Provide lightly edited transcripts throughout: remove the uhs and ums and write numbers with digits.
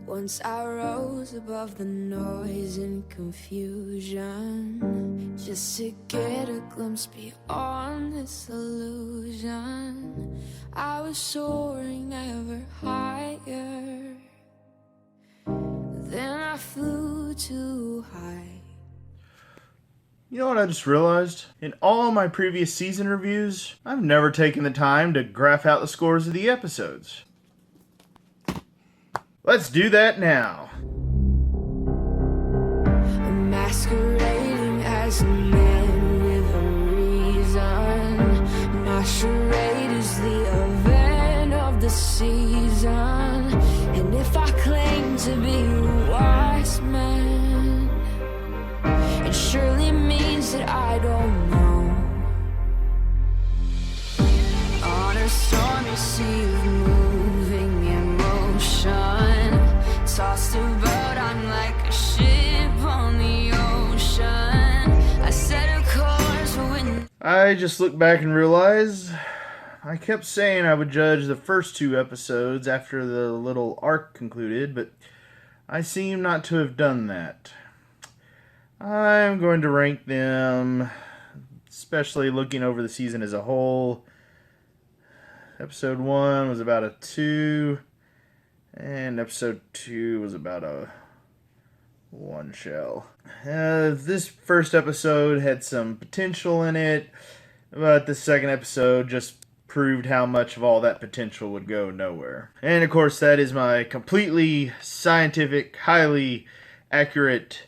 Once I rose above the noise and confusion, just to get a glimpse beyond this illusion. I was soaring ever higher, then I flew too high. You know what I just realized? In all of my previous season reviews, I've never taken the time to graph out the scores of the episodes. Let's do that now. Masquerading as a man with a reason. My charade is the event of the season. And if I claim to be a wise man, it surely means that I don't know. On a stormy sea of moving emotion, tossed about, I'm like a ship on the ocean. I set a course when I just looked back and realized I kept saying I would judge the first 2 episodes after the little arc concluded, but I seem not to have done that. I'm going to rank them, especially looking over the season as a whole. Episode 1 was about a 2. And episode 2 was about a 1 shell. This first episode had some potential in it, but the second episode just proved how much of all that potential would go nowhere. And of course, that is my completely scientific, highly accurate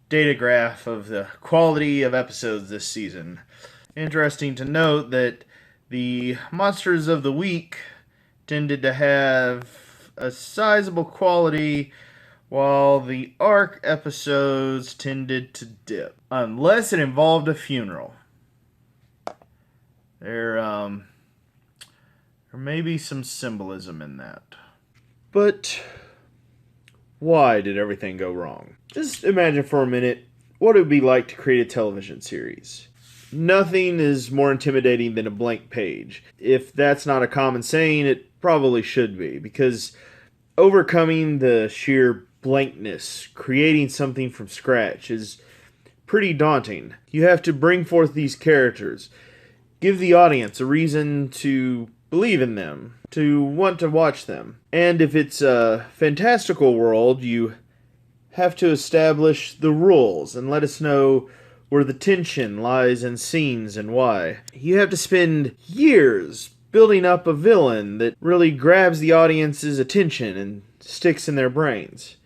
data graph of the quality of episodes this season. Interesting to note that the Monsters of the Week tended to have a sizable quality, while the arc episodes tended to dip, unless it involved a funeral. There may be some symbolism in that. But why did everything go wrong? Just imagine for a minute what it would be like to create a television series. Nothing is more intimidating than a blank page. If that's not a common saying, it probably should be, because overcoming the sheer blankness, creating something from scratch, is pretty daunting. You have to bring forth these characters, give the audience a reason to believe in them, to want to watch them. And if it's a fantastical world, you have to establish the rules and let us know where the tension lies in scenes and why. You have to spend years building up a villain that really grabs the audience's attention and sticks in their brains.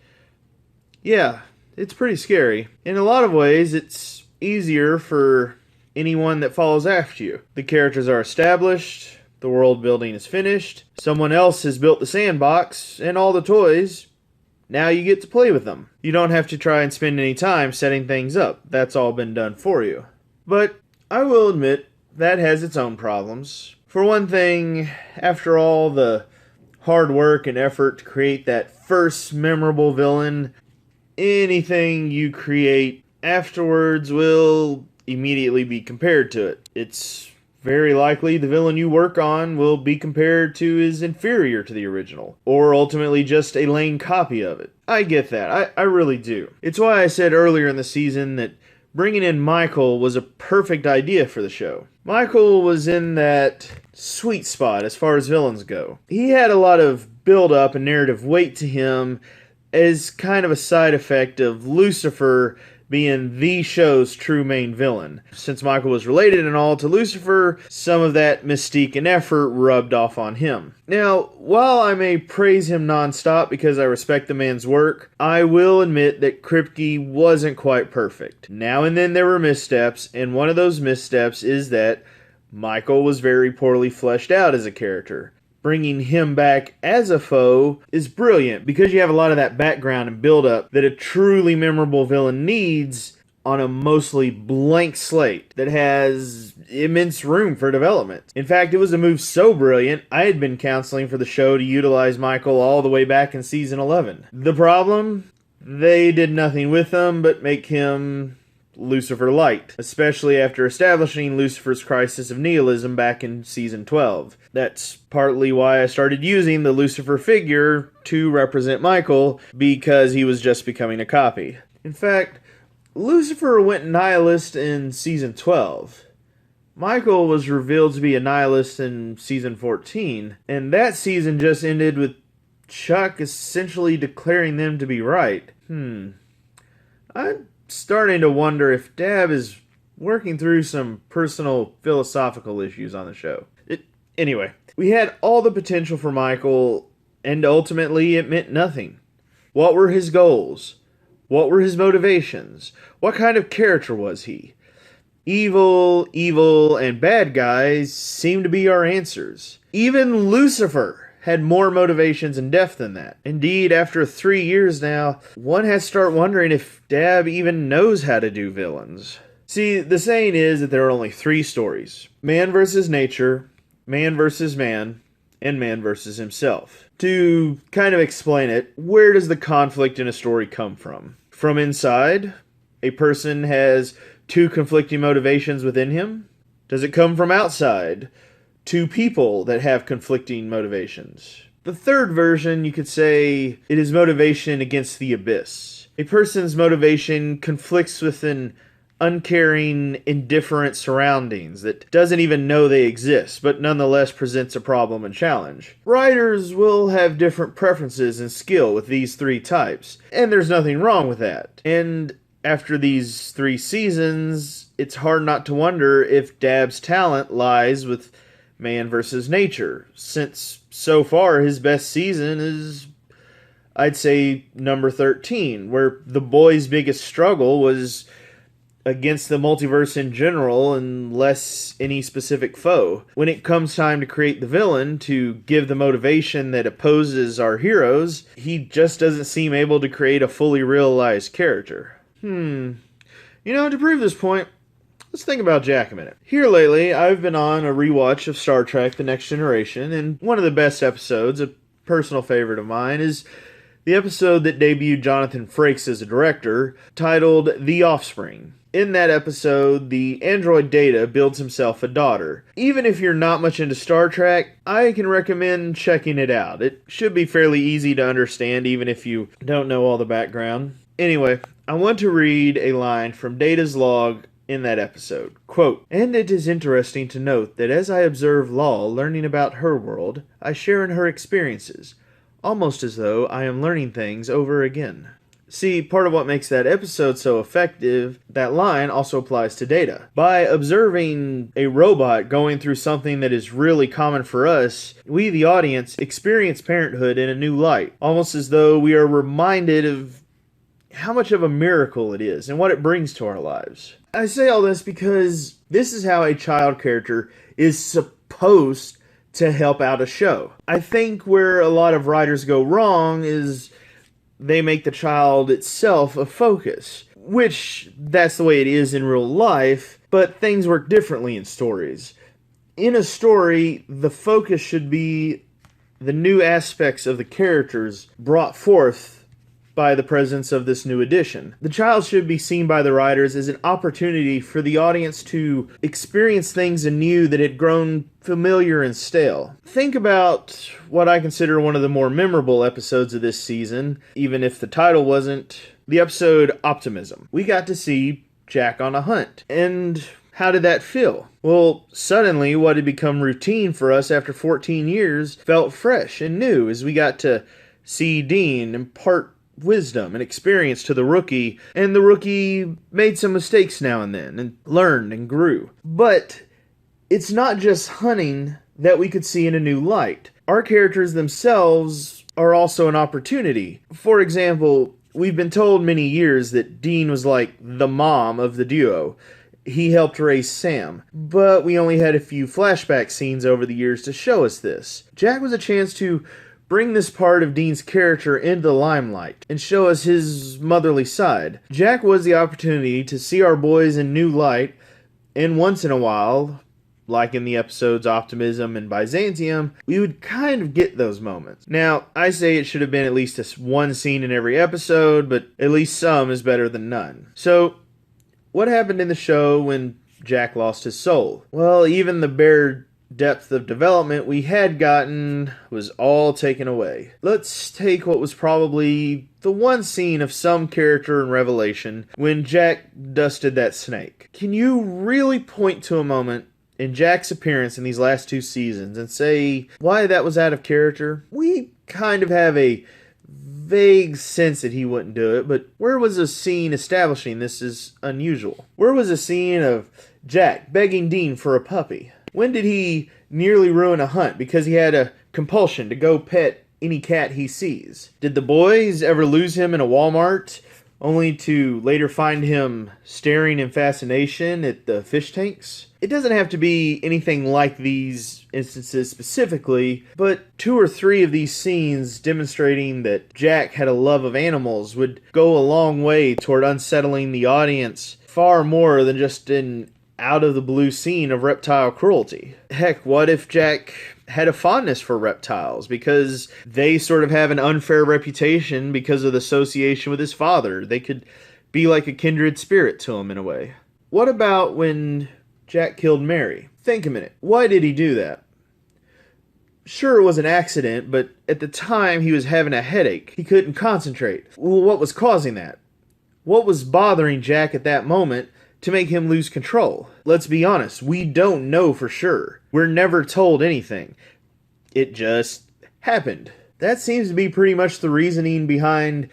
Yeah, it's pretty scary. In a lot of ways, it's easier for anyone that follows after you. The characters are established, the world building is finished, someone else has built the sandbox and all the toys. Now you get to play with them. You don't have to try and spend any time setting things up. That's all been done for you. But I will admit, that has its own problems. For one thing, after all the hard work and effort to create that first memorable villain, anything you create afterwards will immediately be compared to it. It's very likely the villain you work on will be compared to as inferior to the original, or ultimately just a lame copy of it. I get that, I really do. It's why I said earlier in the season that bringing in Michael was a perfect idea for the show. Michael was in that sweet spot as far as villains go. He had a lot of build-up and narrative weight to him as kind of a side effect of Lucifer being the show's true main villain. Since Michael was related and all to Lucifer, some of that mystique and effort rubbed off on him. Now, while I may praise him nonstop because I respect the man's work, I will admit that Kripke wasn't quite perfect. Now and then there were missteps, and one of those missteps is that Michael was very poorly fleshed out as a character. Bringing him back as a foe is brilliant because you have a lot of that background and build-up that a truly memorable villain needs on a mostly blank slate that has immense room for development. In fact, it was a move so brilliant, I had been counseling for the show to utilize Michael all the way back in season 11. The problem? They did nothing with him but make him Lucifer Light, especially after establishing Lucifer's crisis of nihilism back in season 12. That's partly why I started using the Lucifer figure to represent Michael, because he was just becoming a copy. In fact, Lucifer went nihilist in season 12. Michael was revealed to be a nihilist in season 14, and that season just ended with Chuck essentially declaring them to be right. I'm starting to wonder if Dab is working through some personal philosophical issues on the show. Anyway, we had all the potential for Michael, and ultimately it meant nothing. What were his goals? What were his motivations? What kind of character was he? Evil, and bad guys seem to be our answers. Even Lucifer had more motivations and depth than that. Indeed, after 3 years now, one has to start wondering if Dab even knows how to do villains. See, the saying is that there are only 3 stories. Man versus nature, man versus man, and man versus himself. To kind of explain it, where does the conflict in a story come from? From inside? A person has 2 conflicting motivations within him? Does it come from outside? 2 people that have conflicting motivations. The third version, you could say, it is motivation against the abyss. A person's motivation conflicts with an uncaring, indifferent surroundings that doesn't even know they exist, but nonetheless presents a problem and challenge. Writers will have different preferences and skill with these 3 types, and there's nothing wrong with that. And after these 3 seasons, it's hard not to wonder if Dab's talent lies with man versus nature, since so far his best season is, I'd say, number 13, where the boy's biggest struggle was against the multiverse in general and less any specific foe. When it comes time to create the villain, to give the motivation that opposes our heroes, he just doesn't seem able to create a fully realized character. To prove this point, let's think about Jack a minute. Here lately, I've been on a rewatch of Star Trek The Next Generation, and one of the best episodes, a personal favorite of mine, is the episode that debuted Jonathan Frakes as a director, titled The Offspring. In that episode, the android Data builds himself a daughter. Even if you're not much into Star Trek, I can recommend checking it out. It should be fairly easy to understand, even if you don't know all the background. Anyway, I want to read a line from Data's log in that episode. Quote, "And it is interesting to note that as I observe Lal learning about her world, I share in her experiences, almost as though I am learning things over again." See, part of what makes that episode so effective, that line also applies to Data. By observing a robot going through something that is really common for us, we, the audience, experience parenthood in a new light, almost as though we are reminded of how much of a miracle it is and what it brings to our lives. I say all this because this is how a child character is supposed to help out a show. I think where a lot of writers go wrong is they make the child itself a focus, which that's the way it is in real life, but things work differently in stories. In a story, the focus should be the new aspects of the characters brought forth by the presence of this new addition. The child should be seen by the writers as an opportunity for the audience to experience things anew that had grown familiar and stale. Think about what I consider one of the more memorable episodes of this season, even if the title wasn't, the episode Optimism. We got to see Jack on a hunt. And how did that feel? Well, suddenly what had become routine for us after 14 years felt fresh and new as we got to see Dean impart wisdom and experience to the rookie, and the rookie made some mistakes now and then and learned and grew. But it's not just hunting that we could see in a new light. Our characters themselves are also an opportunity. For example, we've been told many years that Dean was like the mom of the duo. He helped raise Sam, but we only had a few flashback scenes over the years to show us this. Jack was a chance to bring this part of Dean's character into the limelight and show us his motherly side. Jack was the opportunity to see our boys in new light, and once in a while, like in the episodes Optimism and Byzantium, we would kind of get those moments. Now, I say it should have been at least one scene in every episode, but at least some is better than none. So, what happened in the show when Jack lost his soul? Well, even the bare depth of development we had gotten was all taken away. Let's take what was probably the one scene of some character in Revelation when Jack dusted that snake. Can you really point to a moment in Jack's appearance in these last 2 seasons and say why that was out of character? We kind of have a vague sense that he wouldn't do it, but where was a scene establishing this is unusual? Where was a scene of Jack begging Dean for a puppy? When did he nearly ruin a hunt because he had a compulsion to go pet any cat he sees? Did the boys ever lose him in a Walmart only to later find him staring in fascination at the fish tanks? It doesn't have to be anything like these instances specifically, but 2 or 3 of these scenes demonstrating that Jack had a love of animals would go a long way toward unsettling the audience far more than just an out-of-the-blue scene of reptile cruelty. Heck, what if Jack had a fondness for reptiles because they sort of have an unfair reputation because of the association with his father? They could be like a kindred spirit to him in a way. What about when Jack killed Mary? Think a minute. Why did he do that? Sure, it was an accident, but at the time he was having a headache. He couldn't concentrate. Well, what was causing that? What was bothering Jack at that moment to make him lose control? Let's be honest, we don't know for sure. We're never told anything. It just happened. That seems to be pretty much the reasoning behind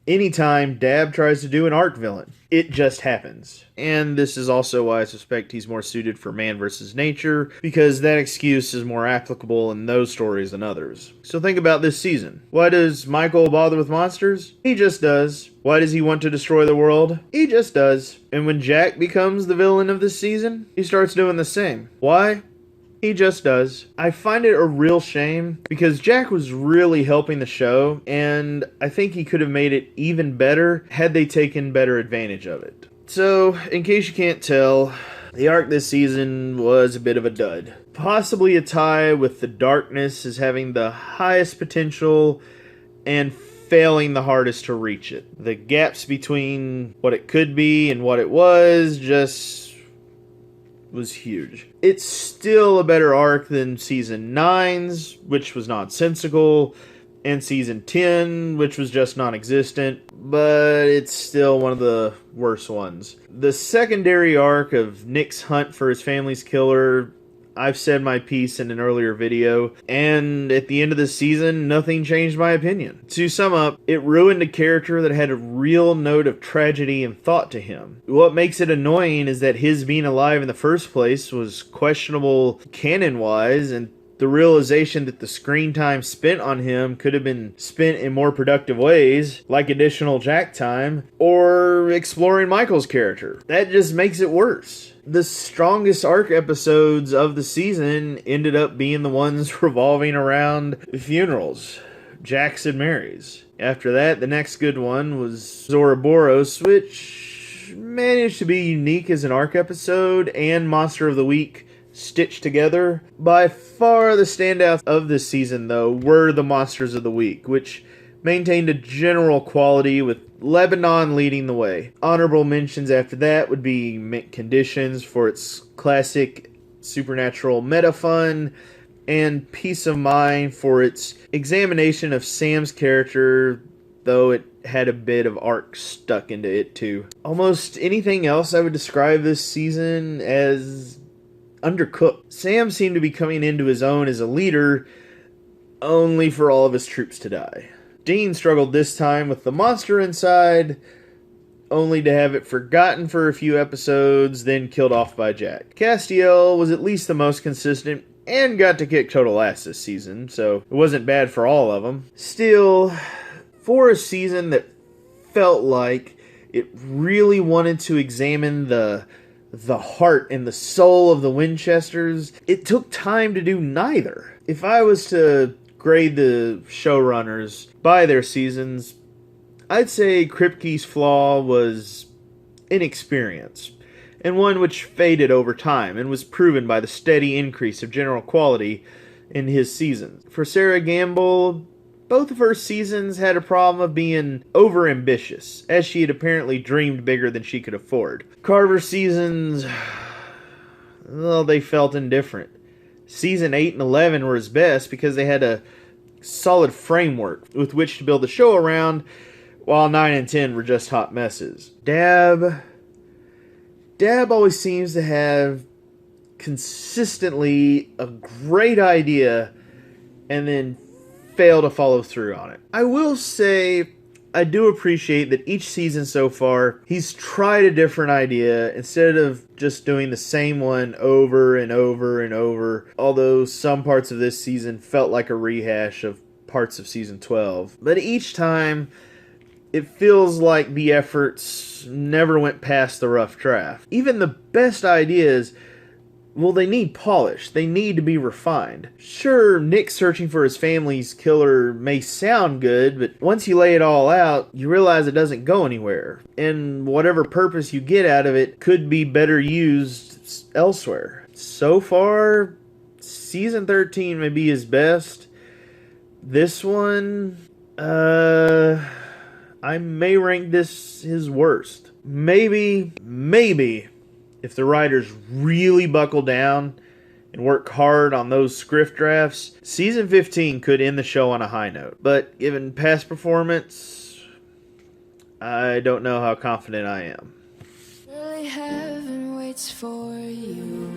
any time Dab tries to do an arc villain. It just happens. And this is also why I suspect he's more suited for Man vs. Nature, because that excuse is more applicable in those stories than others. So think about this season. Why does Michael bother with monsters? He just does. Why does he want to destroy the world? He just does. And when Jack becomes the villain of this season, he starts doing the same. Why? He just does. I find it a real shame because Jack was really helping the show, and I think he could have made it even better had they taken better advantage of it. So, in case you can't tell, the arc this season was a bit of a dud. Possibly a tie with The Darkness as having the highest potential and failing the hardest to reach it. The gaps between what it could be and what it was just was huge. It's still a better arc than Season 9's, which was nonsensical, and Season 10, which was just non-existent, but it's still one of the worst ones. The secondary arc of Nick's hunt for his family's killer, I've said my piece in an earlier video, and at the end of the season, nothing changed my opinion. To sum up, it ruined a character that had a real note of tragedy and thought to him. What makes it annoying is that his being alive in the first place was questionable canon-wise, and the realization that the screen time spent on him could have been spent in more productive ways, like additional Jack time, or exploring Michael's character. That just makes it worse. The strongest arc episodes of the season ended up being the ones revolving around funerals, Jack's and Mary's. After that, the next good one was Ouroboros, which managed to be unique as an arc episode and Monster of the Week stitched together. By far the standouts of this season, though, were the Monsters of the Week, which maintained a general quality with Lebanon leading the way. Honorable mentions after that would be Mint Conditions for its classic supernatural meta fun, and Peace of Mind for its examination of Sam's character, though it had a bit of arc stuck into it too. Almost anything else I would describe this season as undercooked. Sam seemed to be coming into his own as a leader, only for all of his troops to die. Dean struggled this time with the monster inside, only to have it forgotten for a few episodes, then killed off by Jack. Castiel was at least the most consistent and got to kick total ass this season, so it wasn't bad for all of them. Still, for a season that felt like it really wanted to examine the heart and the soul of the Winchesters, it took time to do neither. If I was to grade the showrunners by their seasons, I'd say Kripke's flaw was inexperience, and one which faded over time and was proven by the steady increase of general quality in his seasons. For Sarah Gamble, Both of her seasons had a problem of being overambitious, as she had apparently dreamed bigger than she could afford. Carver's seasons, well, they felt indifferent. Season 8 and 11 were his best because they had a solid framework with which to build the show around, while 9 and 10 were just hot messes. Dab always seems to have consistently a great idea and then fail to follow through on it. I will say I do appreciate that each season so far he's tried a different idea instead of just doing the same one over and over and over, although some parts of this season felt like a rehash of parts of season 12. But each time it feels like the efforts never went past the rough draft. Even the best ideas, well, they need polish. They need to be refined. Sure, Nick searching for his family's killer may sound good, but once you lay it all out, you realize it doesn't go anywhere. And whatever purpose you get out of it could be better used elsewhere. So far, season 13 may be his best. This one, I may rank this his worst. Maybe, if the writers really buckle down and work hard on those script drafts, season 15 could end the show on a high note. But given past performance, I don't know how confident I am. Really heaven waits for you.